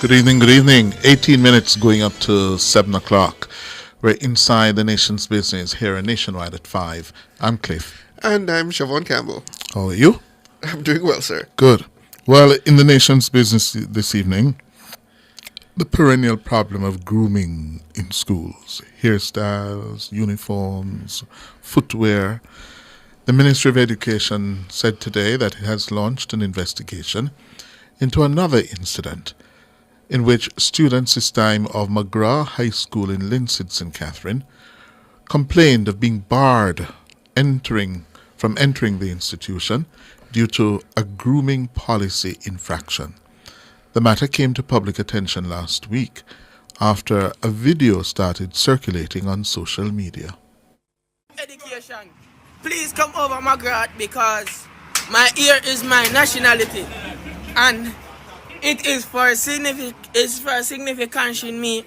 Good evening, good evening. 18 minutes going up to 7 o'clock. We're inside the nation's business here at Nationwide at 5. I'm Cliff. And I'm Siobhan Campbell. How are you? I'm doing well, sir. Good. Well, in the nation's business this evening, the perennial problem of grooming in schools, hairstyles, uniforms, footwear. The Ministry of Education said today that it has launched an investigation into another incident in which students this time of McGrath High School in Linstead, St. Catherine, complained of being barred from entering the institution due to a grooming policy infraction. The matter came to public attention last week after a video started circulating on social media. Education, please come over McGrath because my ear is my nationality and it is for significance in me,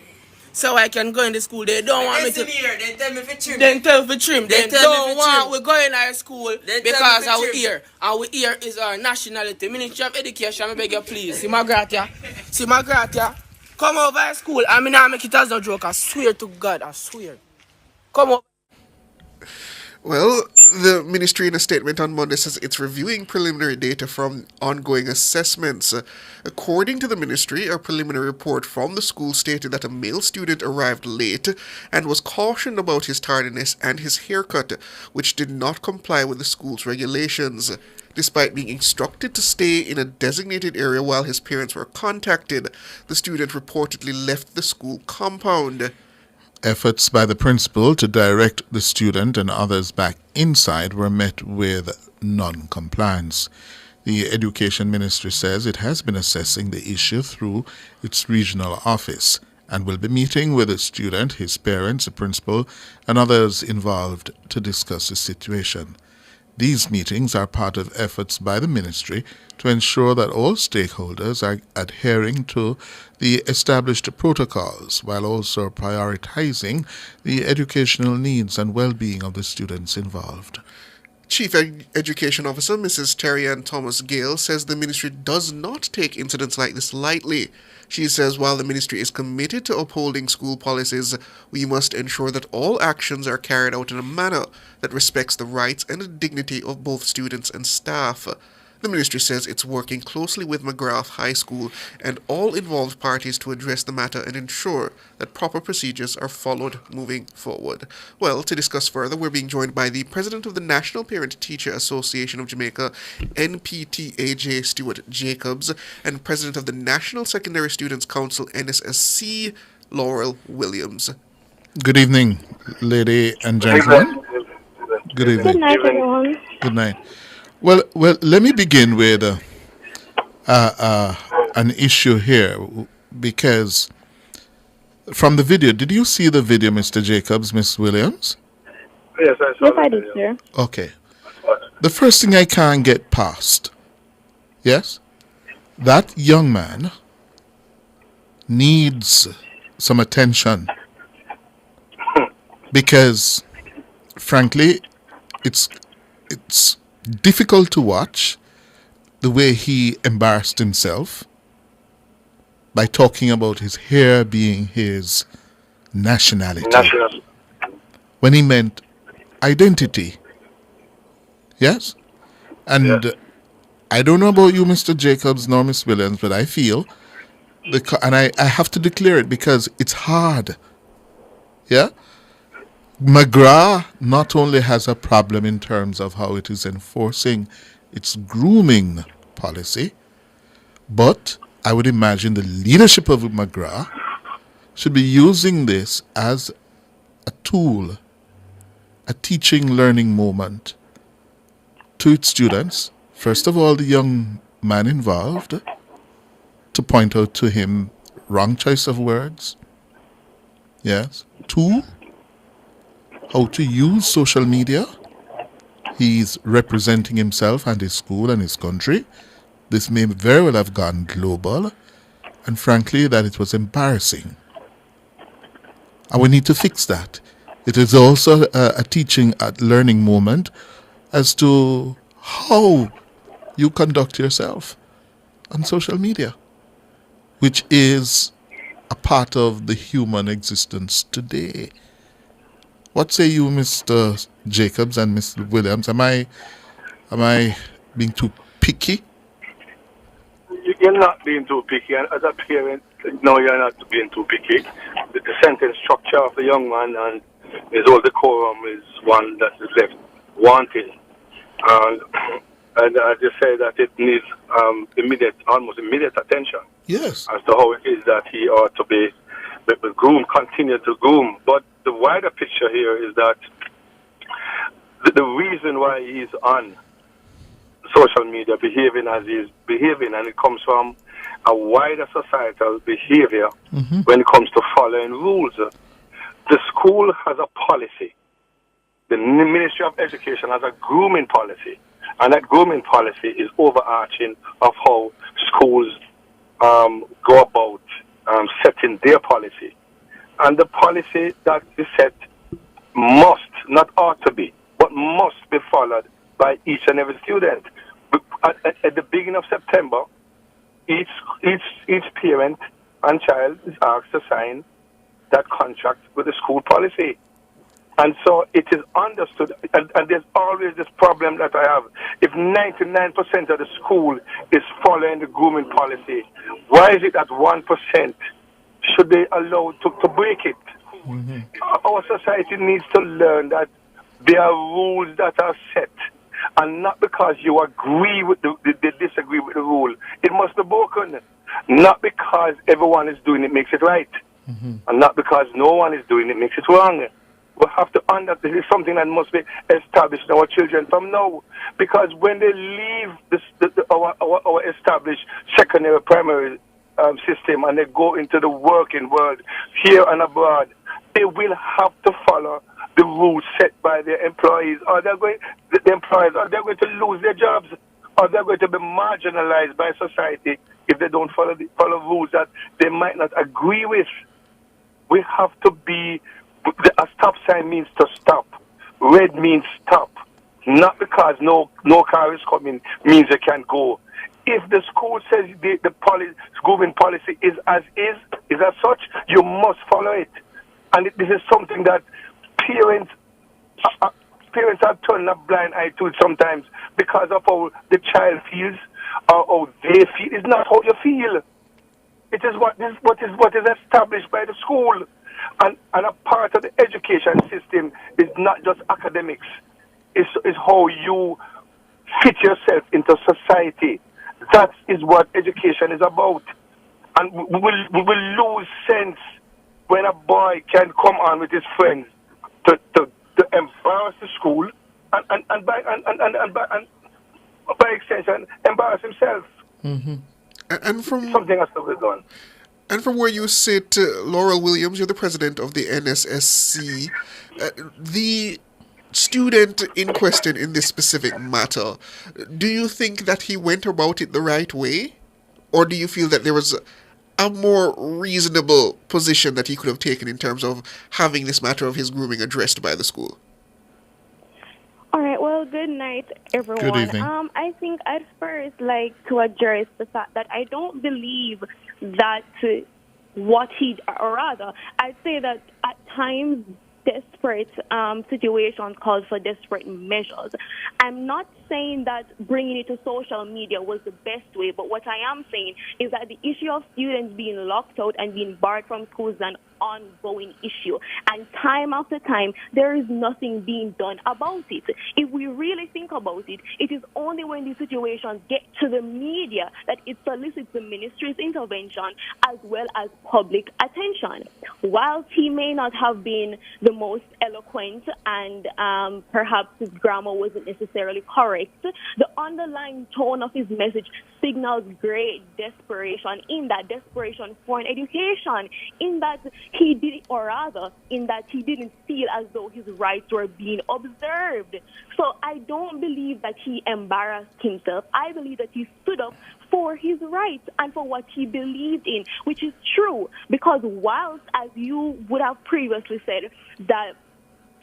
so I can go into school. They don't want me to. They tell me for trim. Then tell for trim. They don't want we going to school because our ear. Our ear is our nationality. Ministry of Education, I beg you please. See McGrath, yeah. Come over to school. I mean, I make it as no joke. I swear to God, I swear. Come over. Well, the ministry in a statement on Monday says it's reviewing preliminary data from ongoing assessments. According to the ministry, a preliminary report from the school stated that a male student arrived late and was cautioned about his tardiness and his haircut, which did not comply with the school's regulations. Despite being instructed to stay in a designated area while his parents were contacted, the student reportedly left the school compound. Efforts by the principal to direct the student and others back inside were met with non-compliance. The Education Ministry says it has been assessing the issue through its regional office and will be meeting with the student, his parents, the principal, and others involved to discuss the situation. These meetings are part of efforts by the ministry to ensure that all stakeholders are adhering to the established protocols while also prioritizing the educational needs and well-being of the students involved. Chief Education Officer Mrs. Terry Ann Thomas Gale says the ministry does not take incidents like this lightly. She says while the ministry is committed to upholding school policies, we must ensure that all actions are carried out in a manner that respects the rights and the dignity of both students and staff. The ministry says it's working closely with McGrath High School and all involved parties to address the matter and ensure that proper procedures are followed moving forward. Well, to discuss further, we're being joined by the President of the National Parent Teacher Association of Jamaica, NPTAJ, Stuart Jacobs, and President of the National Secondary Students Council, NSSC, Laurel Williams. Good evening, lady and gentlemen. Good evening. Good night, everyone. Good night. Well, let me begin with an issue here, because from the video, did you see the video, Mr. Jacobs, Miss Williams? Yes, I did, sir. Okay. The first thing I can't get past, yes, that young man needs some attention because, frankly, it's difficult to watch the way he embarrassed himself by talking about his hair being his nationality when he meant identity. Yes? And I don't know about you, Mr. Jacobs, nor Miss Williams, but I feel, and I have to declare it because it's hard. Yeah? McGrath not only has a problem in terms of how it is enforcing its grooming policy, but I would imagine the leadership of McGrath should be using this as a tool, a teaching, learning moment to its students. First of all, the young man involved, to point out to him wrong choice of words. Yes. 2, how to use social media. He's representing himself and his school and his country. This may very well have gone global, and frankly that it was embarrassing. And we need to fix that. It is also a teaching, a learning moment as to how you conduct yourself on social media. which is a part of the human existence today. What say you, Mr. Jacobs and Mr. Williams? Am I being too picky? You're not being too picky, and as a parent, no, you're not being too picky. The sentence structure of the young man and his whole decorum is one that is left wanting. And I just say that it needs almost immediate attention. Yes. As to how it is that he ought to be groomed, continue to groom. But the wider picture here is that the reason why he's on social media behaving as he's behaving, and it comes from a wider societal behavior when it comes to following rules. The school has a policy. The Ministry of Education has a grooming policy, and that grooming policy is overarching of how schools go about setting their policy. And the policy that is set must, not ought to be, but must be followed by each and every student. At the beginning of September, each parent and child is asked to sign that contract with the school policy. And so it is understood, and there's always this problem that I have. If 99% of the school is following the grooming policy, why is it that 1% should they allow to break it? Our society needs to learn that there are rules that are set, and not because you agree with they disagree with the rule, it must be broken. Not because everyone is doing it makes it right, and not because no one is doing it makes it wrong. We have to understand this is something that must be established in our children from now, because when they leave our established secondary primary system and they go into the working world here and abroad, they will have to follow the rules set by their employees, or they're going to lose their jobs, or they're going to be marginalized by society if they don't follow rules that they might not agree with. We have to be. A stop sign means to stop. Red means stop. Not because no car is coming means they can't go. If the school says the grooming policy is as such, you must follow it. And this is something that parents are turning a blind eye to sometimes because of how the child feels or how they feel. It's not how you feel. It is what is established by the school. And a part of the education system is not just academics. It's how you fit yourself into society. That is what education is about. And we will lose sense when a boy can come on with his friends to embarrass the school and by extension embarrass himself. And from something has to be done. And from where you sit, Laurel Williams, you're the president of the NSSC. The student in question in this specific matter, do you think that he went about it the right way? Or do you feel that there was a more reasonable position that he could have taken in terms of having this matter of his grooming addressed by the school? All right, well, good night, everyone. Good evening. I think I'd first like to address the fact that I don't believe that or rather, I'd say that at times desperate situations called for desperate measures. I'm not saying that bringing it to social media was the best way, but what I am saying is that the issue of students being locked out and being barred from schools is an ongoing issue. And time after time, there is nothing being done about it. If we really think about it, it is only when these situations get to the media that it solicits the ministry's intervention as well as public attention. Whilst he may not have been the most eloquent and perhaps his grammar wasn't necessarily correct, the underlying tone of his message signals great desperation, in that desperation for an education, in that he did, or rather, in that he didn't feel as though his rights were being observed. So I don't believe that he embarrassed himself. I believe that he stood up for his rights and for what he believed in, which is true, because whilst, as you would have previously said, that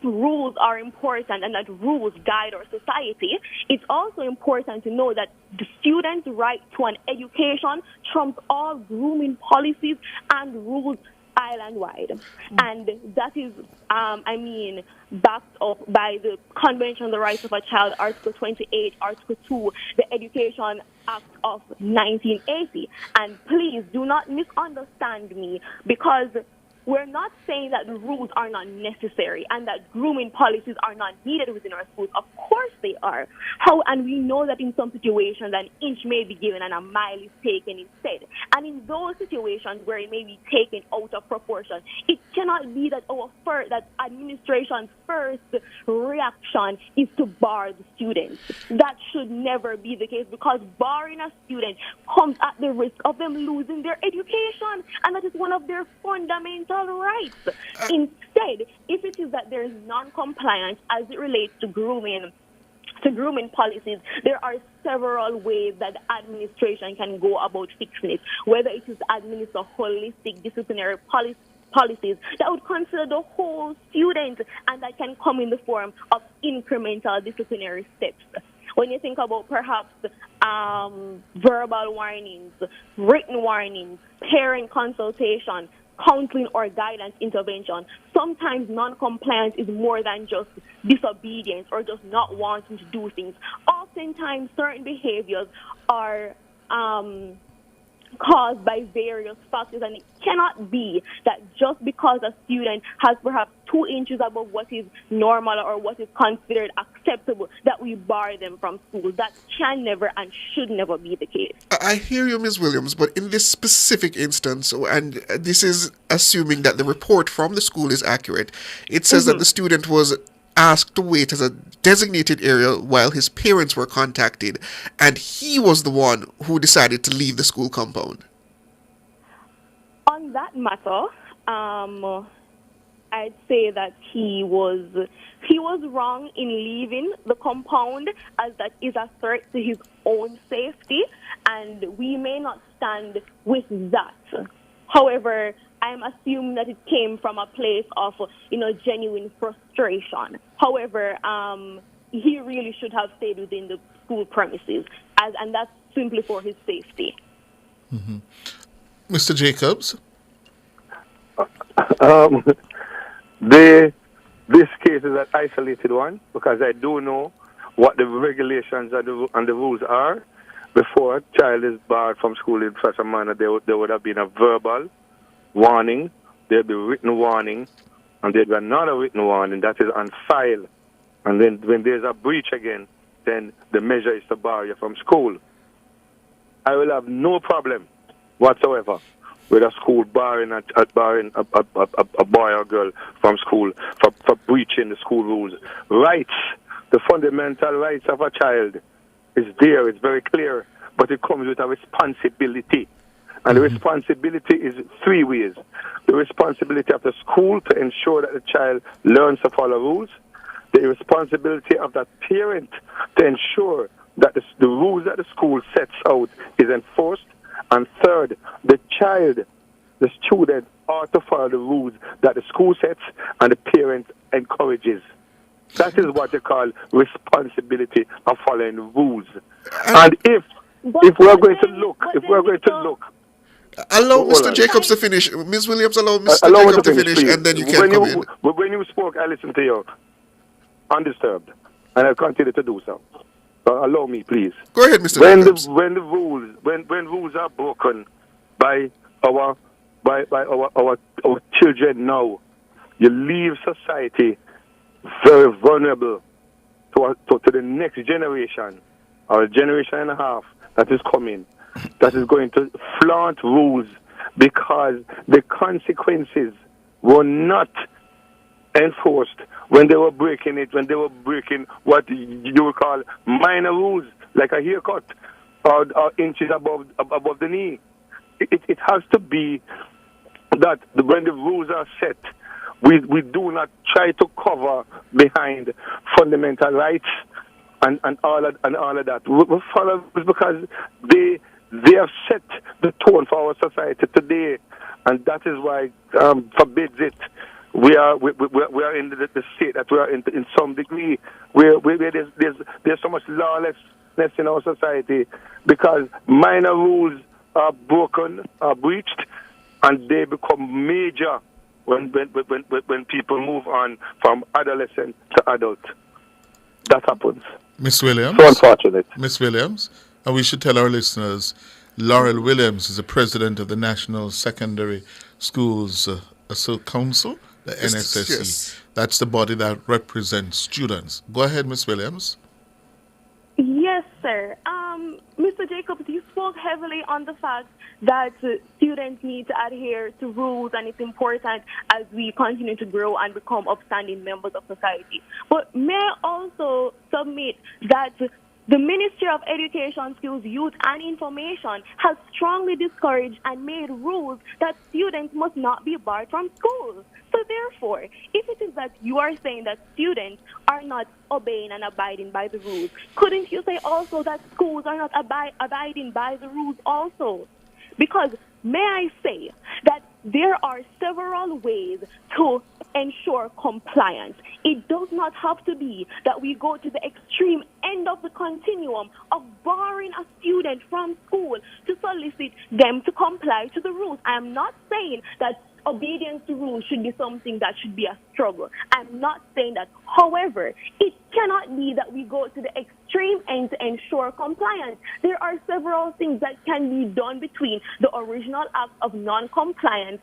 rules are important and that rules guide our society, it's also important to know that the student's right to an education trumps all grooming policies and rules island-wide. And that is, backed up by the Convention on the Rights of a Child, Article 28, Article 2, the Education Act of 1980. And please do not misunderstand me, because we're not saying that the rules are not necessary and that grooming policies are not needed within our schools. Of course they are. And we know that in some situations an inch may be given and a mile is taken instead. And in those situations where it may be taken out of proportion, it cannot be that that administration's first reaction is to bar the students. That should never be the case, because barring a student comes at the risk of them losing their education, and that is one of their fundamental rights. Instead, if it is that there is non-compliance as it relates to grooming policies, there are several ways that the administration can go about fixing it, whether it is to administer holistic disciplinary policies that would consider the whole student, and that can come in the form of incremental disciplinary steps. When you think about perhaps verbal warnings, written warnings, parent consultation, counseling or guidance intervention, sometimes non-compliance is more than just disobedience or just not wanting to do things. Oftentimes, certain behaviors are caused by various factors, and it cannot be that just because a student has perhaps 2 inches above what is normal or what is considered acceptable, that we bar them from school. That can never and should never be the case. I hear you, Ms. Williams, but in this specific instance, and this is assuming that the report from the school is accurate, it says that the student was asked to wait as a designated area while his parents were contacted, and he was the one who decided to leave the school compound. On that matter, I'd say that he was wrong in leaving the compound, as that is a threat to his own safety, and we may not stand with that. However, I'm assuming that it came from a place of, genuine frustration. However, he really should have stayed within the school premises, and that's simply for his safety. Mm-hmm. Mr. Jacobs? This case is an isolated one, because I do know what the regulations and the rules are. Before a child is barred from school in such a manner, there would have been a verbal warning, there'd be written warning, and there'd be another written warning that is on file. And then when there's a breach again, then the measure is to bar you from school. I will have no problem whatsoever with a school barring a boy or girl from school for breaching the school rules. Rights, the fundamental rights of a child is there, it's very clear, but it comes with a responsibility. And the responsibility is 3 ways. The responsibility of the school to ensure that the child learns to follow rules. The responsibility of the parent to ensure that the rules that the school sets out is enforced. And third, the student ought to follow the rules that the school sets and the parent encourages. That is what they call responsibility of following the rules. And if we're going to look, allow Mr. Jacobs to finish. Ms. Williams, allow Mr. Jacobs to finish, and then you can come in. When you spoke, I listened to you undisturbed, and I'll continue to do so. Allow me, please. Go ahead, Mr. Jacobs. When rules are broken by our children now, you leave society very vulnerable to the next generation, or a generation and a half that is coming, that is going to flaunt rules because the consequences were not enforced when they were breaking what you would call minor rules, like a haircut or inches above the knee. It has to be that when the rules are set, we do not try to cover behind fundamental rights and all of that. We follow because they have set the tone for our society today, and that is why forbids it. we are in the state that we are in some degree where there's so much lawlessness in our society because minor rules are broken, are breached, and they become major when people move on from adolescent to adult. That happens. Miss Williams. So unfortunate. Miss Williams, and we should tell our listeners, Laurel Williams is the president of the National Secondary Schools Council, the NSSC. Yes. That's the body that represents students. Go ahead, Miss Williams. Yes, sir. Mr. Jacobs, you spoke heavily on the fact that students need to adhere to rules, and it's important as we continue to grow and become upstanding members of society. But may I also submit that the Ministry of Education, Skills, Youth and Information has strongly discouraged and made rules that students must not be barred from school. So therefore, if it is that you are saying that students are not obeying and abiding by the rules, couldn't you say also that schools are not abiding by the rules also? Because may I say that there are several ways to ensure compliance. It does not have to be that we go to the extreme end of the continuum of barring a student from school to solicit them to comply to the rules. I am not saying that obedience to rules should be something that should be a struggle. I'm not saying that. However, it cannot be that we go to the extreme end to ensure compliance. There are several things that can be done between the original act of non-compliance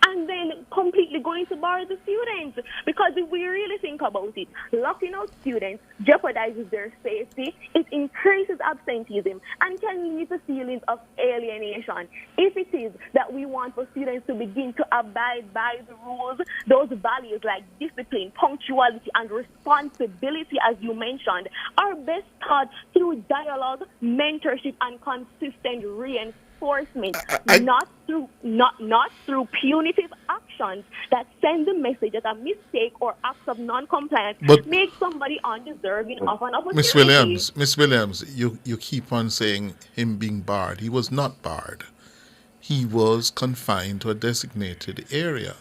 and then completely going to bar the students. Because if we really think about it, locking out students jeopardizes their safety, it increases absenteeism, and can lead to feelings of alienation. If it is that we want for students to begin to abide by the rules, those values like discipline, punctuality, and responsibility, as you mentioned, are best taught through dialogue, mentorship, and consistent reinforcement, not through punitive actions that send the message that a mistake or acts of non-compliance make somebody undeserving of an opportunity. Miss Williams, you keep on saying him being barred. He was not barred. He was confined to a designated area,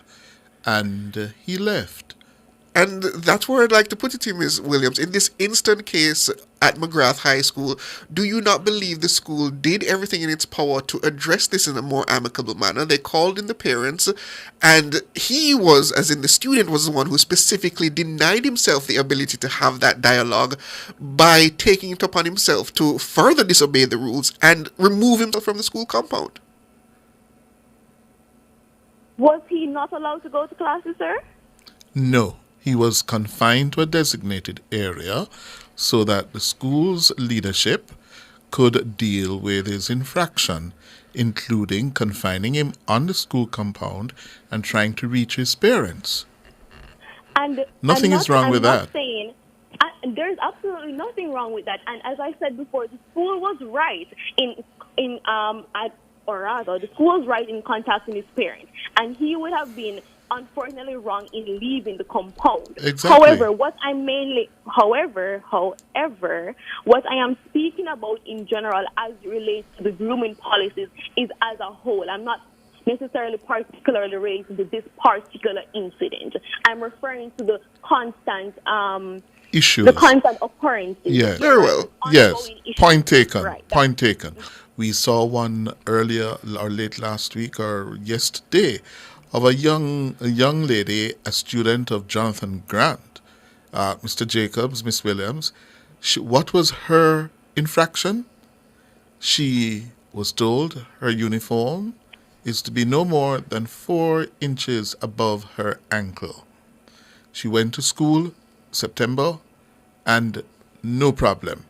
and he left. And that's where I'd like to put it to you, Ms. Williams. In this instant case at McGrath High School, do you not believe the school did everything in its power to address this in a more amicable manner? They called in the parents, and he was, as in the student, was the one who specifically denied himself the ability to have that dialogue by taking it upon himself to further disobey the rules and remove himself from the school compound. Was he not allowed to go to classes, sir? No. He was confined to a designated area so that the school's leadership could deal with his infraction, including confining him on the school compound and trying to reach his parents. Nothing is wrong with that. There's absolutely nothing wrong with that. And as I said before, the school was right the school was right in contacting his parents, and he would have been unfortunately wrong in leaving the compound. Exactly. However, what I am speaking about in general as it relates to the grooming policies is as a whole. I'm not necessarily particularly related to this particular incident. I'm referring to the constant issues. The constant occurrences. Yes. Very well. Yes. Point taken. Right. Point taken. We saw one earlier or late last week or yesterday of a young lady, a student of Jonathan Grant. Mr. Jacobs, Miss Williams, what was her infraction? She was told her uniform is to be no more than 4 inches above her ankle. She went to school September and no problem.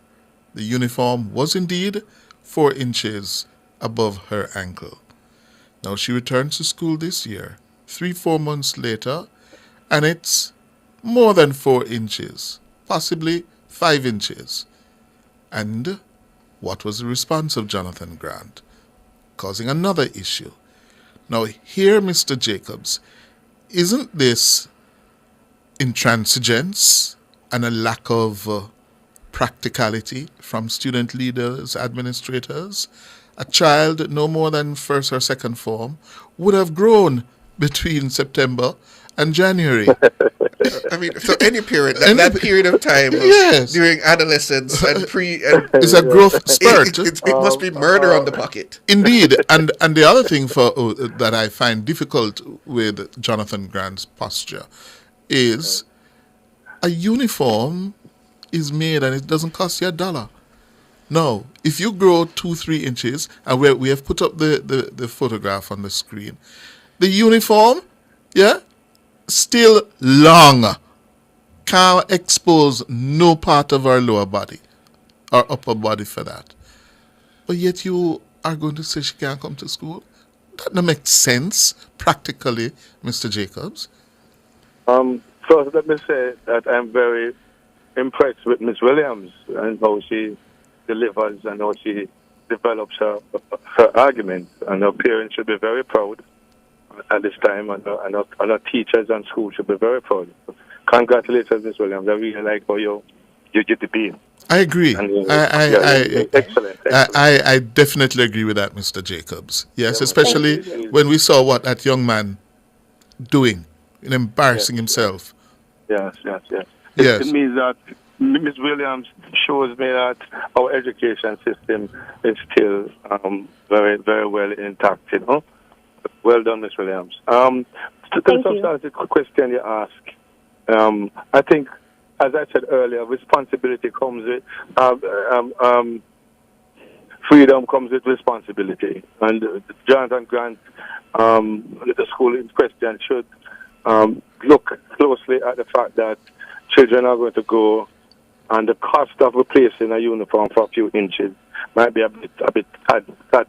The uniform was indeed 4 inches above her ankle. Now she returns to school this year, 3-4 months later, and it's more than 4 inches, possibly 5 inches. And what was the response of Jonathan Grant? Causing another issue. Now here, Mr. Jacobs, isn't this intransigence and a lack of practicality from student leaders, administrators? A child no more than first or second form would have grown between September and January. I mean, so any period, that period of time Yes. during adolescence and It's a growth spurt. it must be murder on the pocket. Indeed, and the other thing that I find difficult with Jonathan Grant's posture is a uniform is made and it doesn't cost you $1. No, if you grow 2-3 inches, and we have put up the photograph on the screen, the uniform, still long, can't expose no part of our lower body or upper body for that. But yet you are going to say she can't come to school? That doesn't make sense practically, Mr. Jacobs. First, let me say that I'm very impressed with Miss Williams and how she delivers and how she develops her argument. And her parents should be very proud at this time, and our teachers and school should be very proud. Congratulations, Miss Williams. I really like how you get the beam. I agree. And, excellent. I definitely agree with that, Mr. Jacobs. Yes, especially when we saw what that young man doing and embarrassing himself. Yes. Yes. It means that Ms. Williams shows me that our education system is still very, very well intact. Well done, Ms. Williams. To the question you asked, I think, as I said earlier, responsibility comes with freedom comes with responsibility, and Jonathan Grant, the school in question, should look closely at the fact that children are going to go, and the cost of replacing a uniform for a few inches might be a bit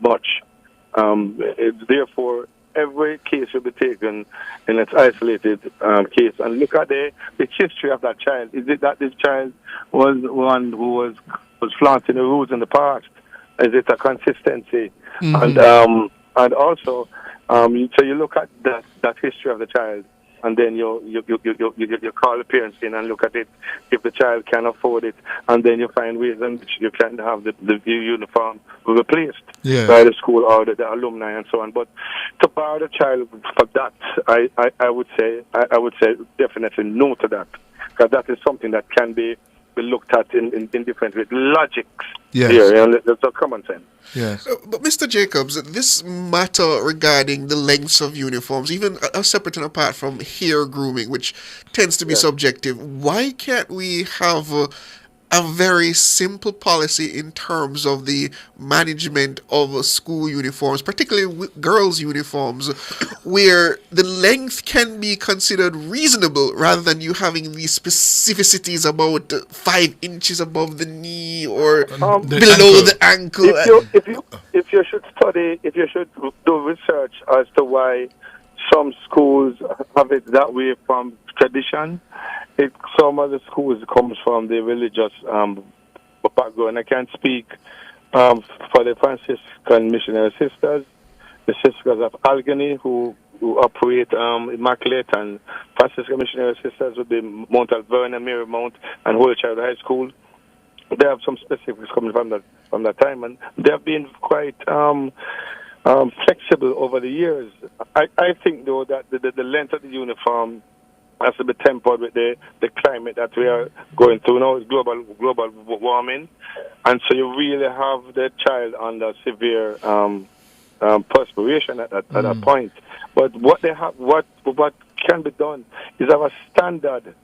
much. Therefore, every case should be taken in its isolated case and look at the history of that child. Is it that this child was one who was flaunting the rules in the past? Is it a consistency? Mm-hmm. And also, so you look at that history of the child, and then you call the parents in and look at it if the child can afford it, and then you find ways in which you can have the uniform replaced by the school or the alumni and so on. But to borrow the child for that, I would say definitely no to that, because that is something that can be looked at in different ways. Logics here, and that's a common sense. Yes. But Mr. Jacobs, this matter regarding the lengths of uniforms, even separate and apart from hair grooming, which tends to be subjective, why can't we have a very simple policy in terms of the management of school uniforms, particularly girls' uniforms, where the length can be considered reasonable rather than you having these specificities about 5 inches above the knee or below the ankle? If you should do research as to why some schools have it that way from tradition, some of the schools comes from the religious background. I can't speak for the Franciscan missionary sisters, the Sisters of Allegheny, who operate Immaculate, and Franciscan missionary sisters would be Mount Alverna, Marymount, and Holy Child High School. They have some specifics coming from that time, and they have been quite flexible over the years. I think, though, that the length of the uniform has to be tempered with the climate that we are going through now. It's global warming, and so you really have the child under severe perspiration at that point. But what can be done is have a standard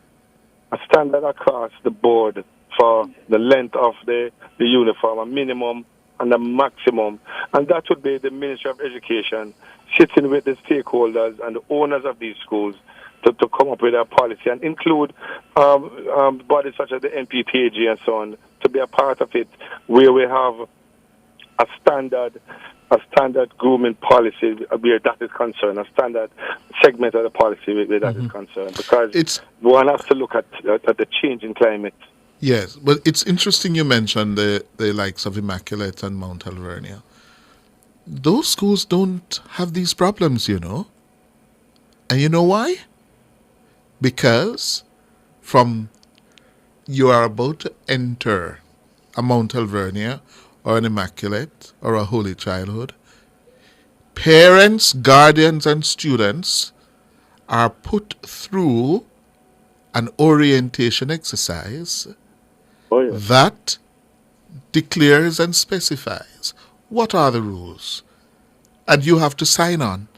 across the board for the length of the uniform, a minimum and a maximum, and that would be the Ministry of Education sitting with the stakeholders and the owners of these schools to come up with a policy and include bodies such as the NPTAG and so on to be a part of it, where we have a standard grooming policy where that is concerned, a standard segment of the policy where that is concerned, because one has to look at the change in climate. Yes, but it's interesting you mentioned the likes of Immaculate and Mount Alvernia. Those schools don't have these problems, you know. And you know why? Because from you are about to enter a Mount Alvernia or an Immaculate or a Holy Childhood, parents, guardians, and students are put through an orientation exercise that declares and specifies what are the rules. And you have to sign on.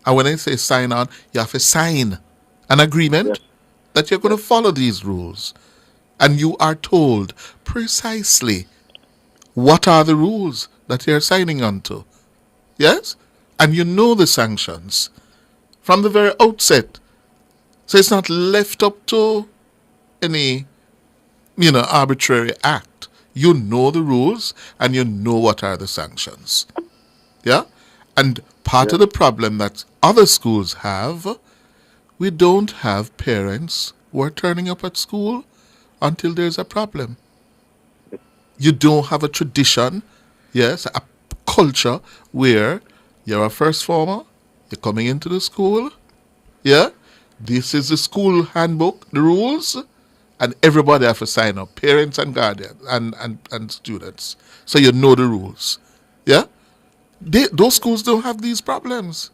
And when I say sign on, you have to sign an agreement that you're going to follow these rules. And you are told precisely what are the rules that you're signing on to. Yes? And you know the sanctions from the very outset. So it's not left up to any, arbitrary act. You know the rules and you know what are the sanctions. Yeah? And part of the problem that other schools have, we don't have parents who are turning up at school until there's a problem. You don't have a tradition, yes, a culture where you're a first former, you're coming into the school, yeah, this is the school handbook, the rules, and everybody have to sign up, parents and guardians and students. So you know the rules, yeah. Those schools don't have these problems.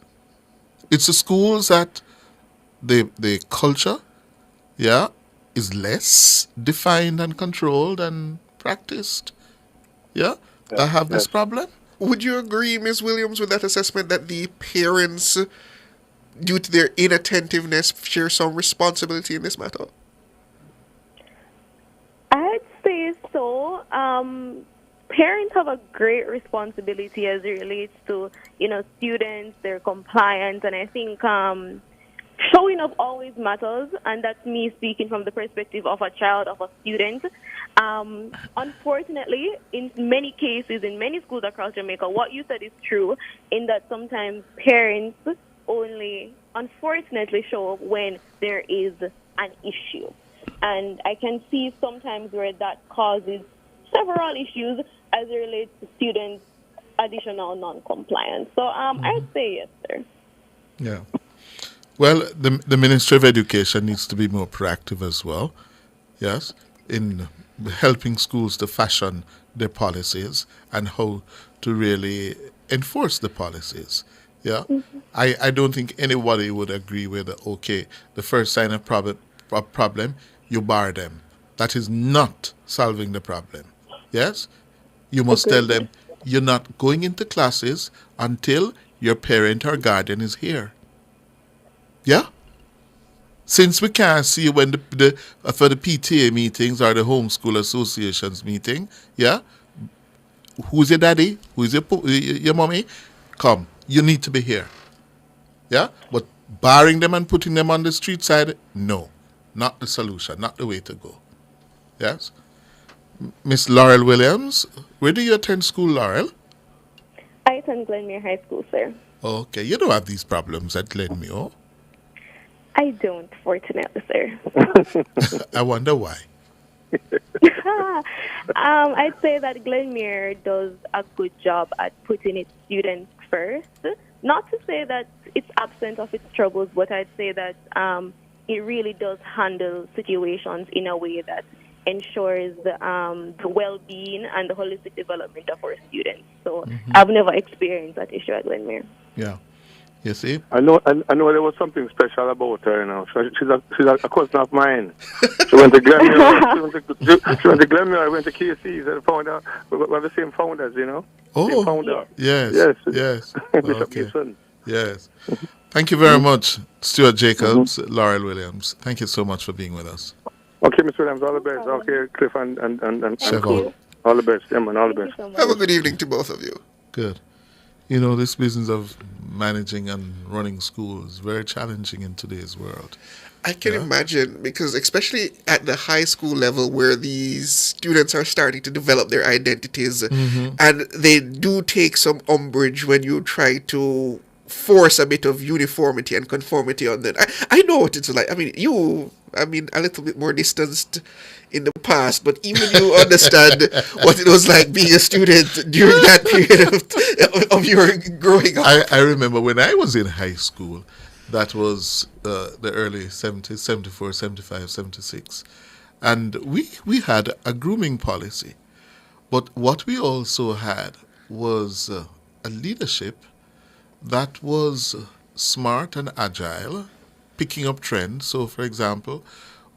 It's the schools that the culture, yeah, is less defined and controlled and practiced, yeah, that have this problem. Would you agree, Ms. Williams, with that assessment that the parents, due to their inattentiveness, share some responsibility in this matter? I'd say so. Parents have a great responsibility as it relates to, students, their compliance, and I think showing up always matters, and that's me speaking from the perspective of a child, of a student. Unfortunately, in many cases, in many schools across Jamaica, what you said is true, in that sometimes parents only, unfortunately, show up when there is an issue. And I can see sometimes where that causes several issues as it relates to students' additional non-compliance. So I'd say yes, sir. Yeah. Well, the Ministry of Education needs to be more proactive as well, yes, in helping schools to fashion their policies and how to really enforce the policies. Yeah, I don't think anybody would agree with the first sign of problem, you bar them. That is not solving the problem. Yes, you must tell them you're not going into classes until your parent or guardian is here. Yeah? Since we can't see you when for the PTA meetings or the homeschool associations meeting, yeah? Who's your daddy? Who's your mommy? Come, you need to be here. Yeah? But barring them and putting them on the street side, no. Not the solution, not the way to go. Yes? Miss Laurel Williams, where do you attend school, Laurel? I attend Glenmere High School, sir. Okay, you don't have these problems at Glenmere. I don't, fortunately, sir. I wonder why. I'd say that Glenmere does a good job at putting its students first. Not to say that it's absent of its troubles, but I'd say that it really does handle situations in a way that ensures the well-being and the holistic development of our students. So I've never experienced that issue at Glenmere. Yeah. You see? I know there was something special about her, She's a cousin of mine. She went to Glenmere. She went to Glenmere. I went to KC. The founder, we have the same founders, Oh, same founder. Yes. Bishop Okay. Gibson. Yes. Thank you very much, Stuart Jacobs, Laurel Williams. Thank you so much for being with us. Okay, Mr. Williams, all the best. Okay, Cliff and Chevron. all the best. Yeah, man, all the best. Have a good evening to both of you. Good. This business of managing and running schools is very challenging in today's world. I can imagine, because especially at the high school level where these students are starting to develop their identities, and they do take some umbrage when you try to force a bit of uniformity and conformity on them. I know what it's like. I mean, a little bit more distanced in the past, but even you understand what it was like being a student during that period of your growing up. I remember when I was in high school, that was the early 70s, 74, 75, 76, and we had a grooming policy. But what we also had was a leadership that was smart and agile, picking up trends. So, for example,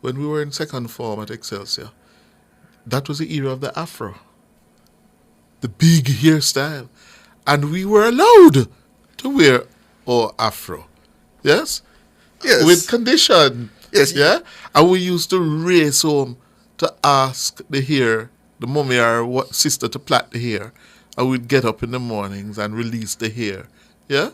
when we were in second form at Excelsior, that was the era of the afro, the big hairstyle. And we were allowed to wear our afro. Yes? Yes. With condition. Yes. Yeah? And we used to race home to ask the mummy or sister to plait the hair. And we'd get up in the mornings and release the hair. Yeah?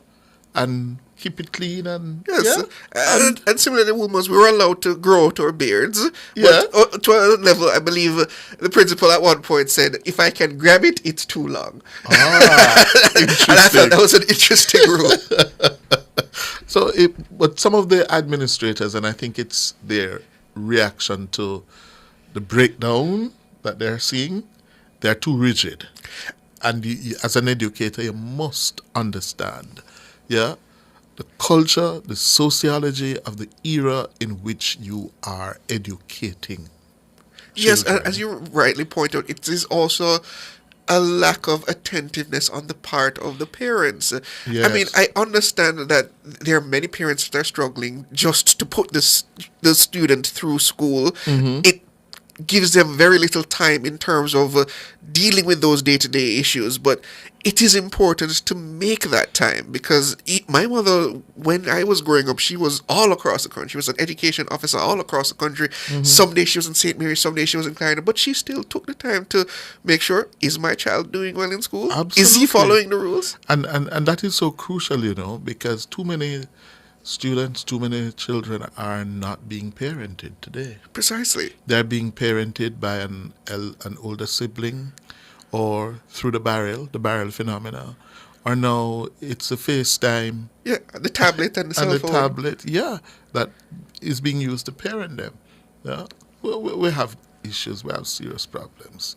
And keep it clean and Yes, yeah? and similarly, women, we were allowed to grow out our beards. Yeah. But to a level, I believe the principal at one point said, "If I can grab it, it's too long." Interesting. And I felt that was an interesting rule. But some of the administrators, and I think it's their reaction to the breakdown that they're seeing, they're too rigid. And as an educator, you must understand, the culture, the sociology of the era in which you are educating Yes, children. and as you rightly point out, it is also a lack of attentiveness on the part of the parents. Yes. I mean, I understand that there are many parents that are struggling just to put the student through school. Mm-hmm. It gives them very little time in terms of dealing with those day-to-day issues, but it is important to make that time because my mother, when I was growing up, she was all across the country. She was an education officer all across the country. Mm-hmm. Some days she was in St. Mary, some days she was in Clarendon, but she still took the time to make sure, is my child doing well in school? Absolutely. Is he following the rules? And that is so crucial, because too many students, too many children are not being parented today. Precisely. They're being parented by an older sibling or through the barrel phenomena. Or now it's a FaceTime. Yeah, the tablet and the cell and phone. the tablet, that is being used to parent them. Yeah, we have issues, we have serious problems.